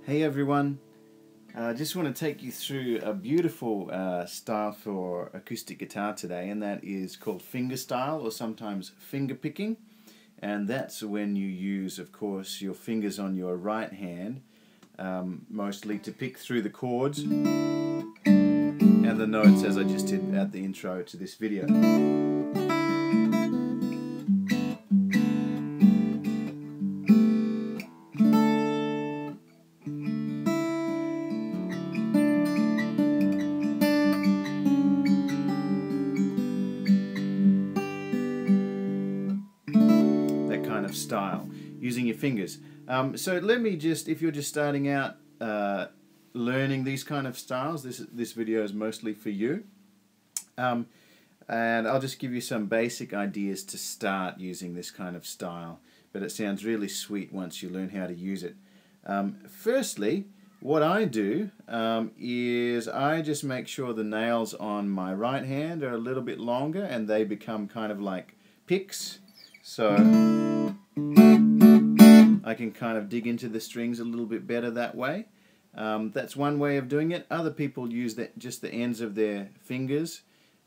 Hey everyone, I just want to take you through a beautiful style for acoustic guitar today, and that is called fingerstyle, or sometimes finger picking. And that's when you use, of course, your fingers on your right hand mostly to pick through the chords and the notes, as I just did at the intro to this video. Kind of style using your fingers. So let me just, if you're just starting out learning these kind of styles, this video is mostly for you, and I'll just give you some basic ideas to start using this kind of style, but it sounds really sweet once you learn how to use it. Firstly, what I do is I just make sure the nails on my right hand are a little bit longer and they become kind of like picks, so I can kind of dig into the strings a little bit better that way. That's one way of doing it. Other people use just the ends of their fingers.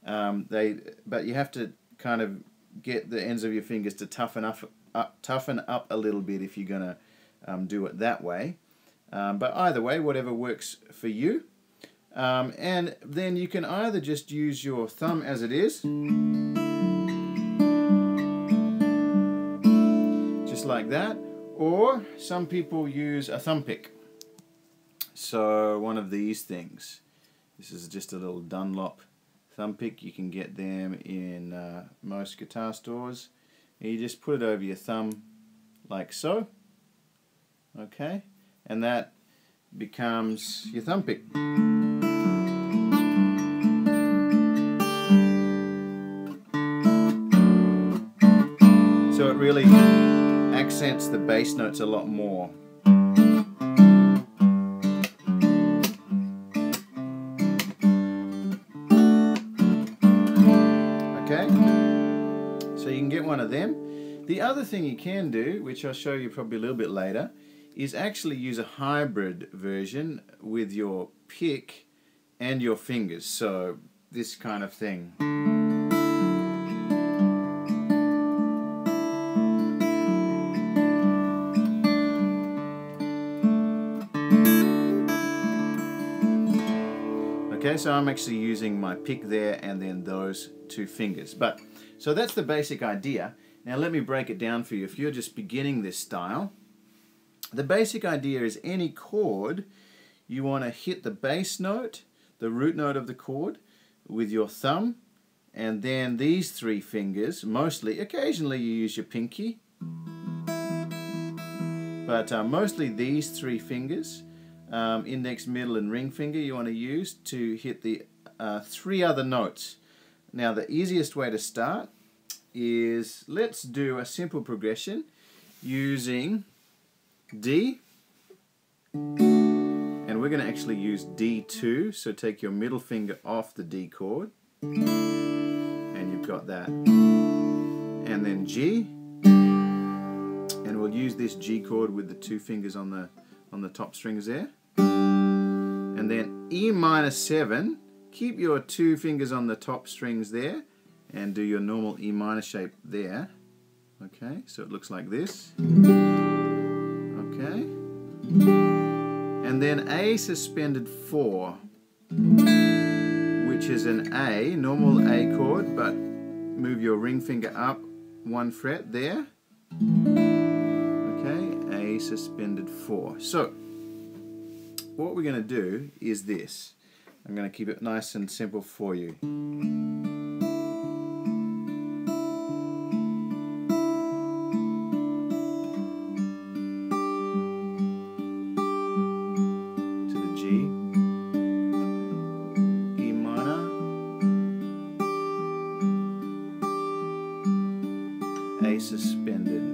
But you have to kind of get the ends of your fingers to toughen up a little bit if you're going to do it that way. But either way, whatever works for you. And then you can either just use your thumb as it is, just like that, or some people use a thumb pick. So one of these things. This is just a little Dunlop thumb pick. You can get them in most guitar stores. And you just put it over your thumb like so. Okay, and that becomes your thumb pick. So it really accents the bass notes a lot more. Okay, so you can get one of them. The other thing you can do, which I'll show you probably a little bit later, is actually use a hybrid version with your pick and your fingers. So this kind of thing. Okay, so I'm actually using my pick there and then those two fingers. So that's the basic idea. Now let me break it down for you. If you're just beginning this style, the basic idea is any chord, you want to hit the bass note, the root note of the chord, with your thumb, and then these three fingers, mostly, occasionally you use your pinky, but mostly these three fingers, index, middle and ring finger, you want to use to hit the three other notes. Now the easiest way to start is, let's do a simple progression using D, and we're going to actually use D2, so take your middle finger off the D chord and you've got that, and then G, and we'll use this G chord with the two fingers on the top strings there. And then E minor 7, keep your two fingers on the top strings there and do your normal E minor shape there. Okay, so it looks like this. Okay. And then A suspended 4, which is an A, normal A chord, but move your ring finger up one fret there. Okay, A suspended 4. So what we're going to do is this. I'm going to keep it nice and simple for you. To the G, E minor, A suspended.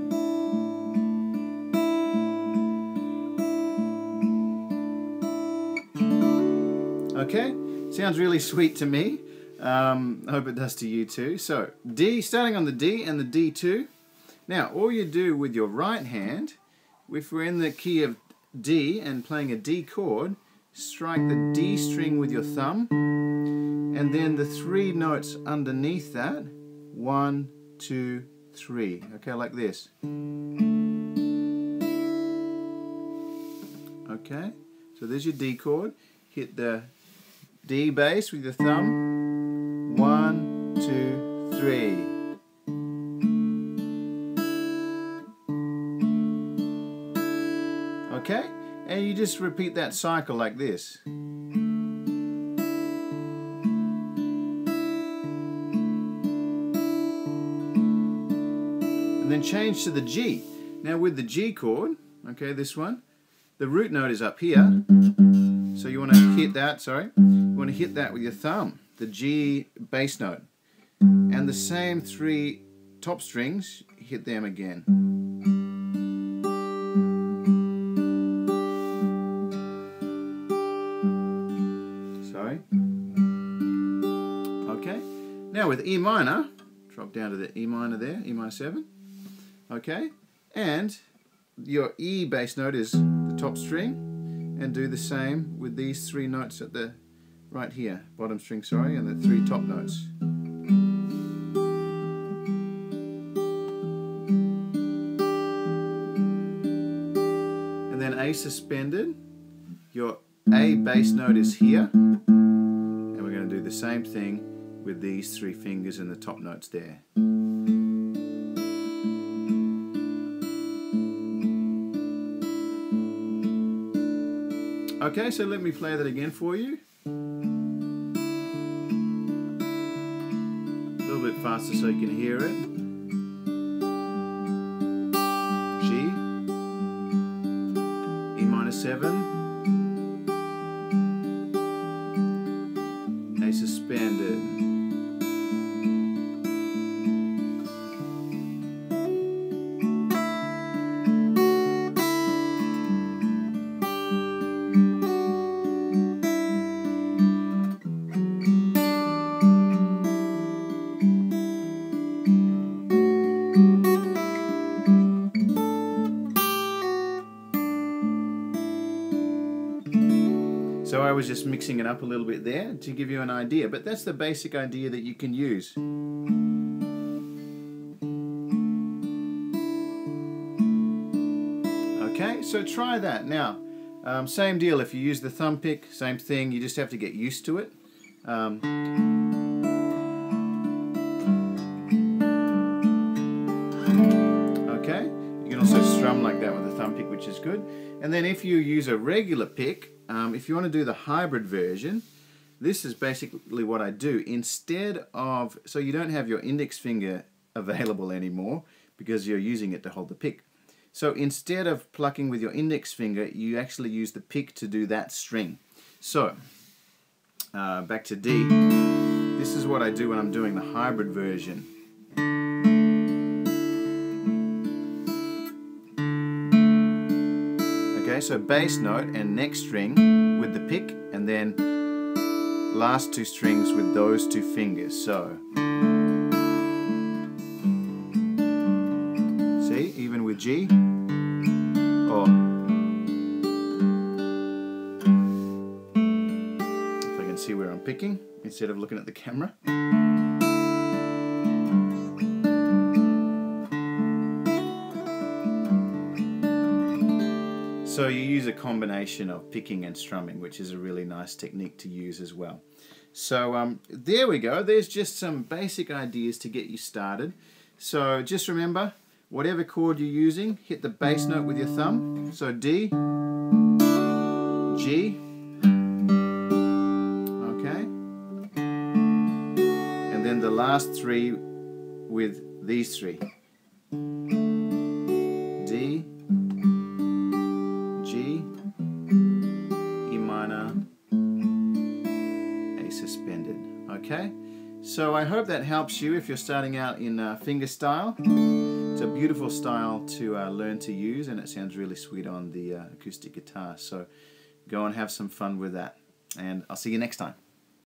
Okay, sounds really sweet to me. I hope it does to you too. So D, starting on the D and the D2. Now all you do with your right hand, if we're in the key of D and playing a D chord, strike the D string with your thumb, and then the 3 notes underneath that, 1, 2, 3, okay, like this. Okay, so there's your D chord, hit the D bass with your thumb, 1, 2, 3. Okay, and you just repeat that cycle like this. And then change to the G. Now with the G chord, okay, this one, the root note is up here, so you want to hit that, you want to hit that with your thumb, the G bass note. And the same 3 top strings, hit them again. Okay, now with E minor, drop down to the E minor there, E minor 7, okay, and your E bass note is the top string, and do the same with these 3 notes at the right here, bottom string, and the 3 top notes. And then A suspended, your A bass note is here, and we're going to do the same thing with these 3 fingers and the top notes there. Okay, so let me play that again for you. A little bit faster so you can hear it. G, E minor 7, A suspended. So I was just mixing it up a little bit there to give you an idea, but that's the basic idea that you can use. Okay, so try that. Now, same deal, if you use the thumb pick, same thing, you just have to get used to it. Okay, you can also strum like that with the thumb pick, which is good. And then if you use a regular pick, if you want to do the hybrid version, this is basically what I do. Instead of, so you don't have your index finger available anymore because you're using it to hold the pick. So instead of plucking with your index finger, you actually use the pick to do that string. So, back to D. This is what I do when I'm doing the hybrid version. Okay, so bass note and next string with the pick, and then last 2 strings with those 2 fingers. So, see, even with G, or if I can see where I'm picking instead of looking at the camera. So you use a combination of picking and strumming, which is a really nice technique to use as well. So there we go. There's just some basic ideas to get you started. So just remember, whatever chord you're using, hit the bass note with your thumb. So D, G, okay, and then the last 3 with these 3. D, G, E minor, A suspended. Okay, so I hope that helps you if you're starting out in fingerstyle. It's a beautiful style to learn to use, and it sounds really sweet on the acoustic guitar. So go and have some fun with that, and I'll see you next time.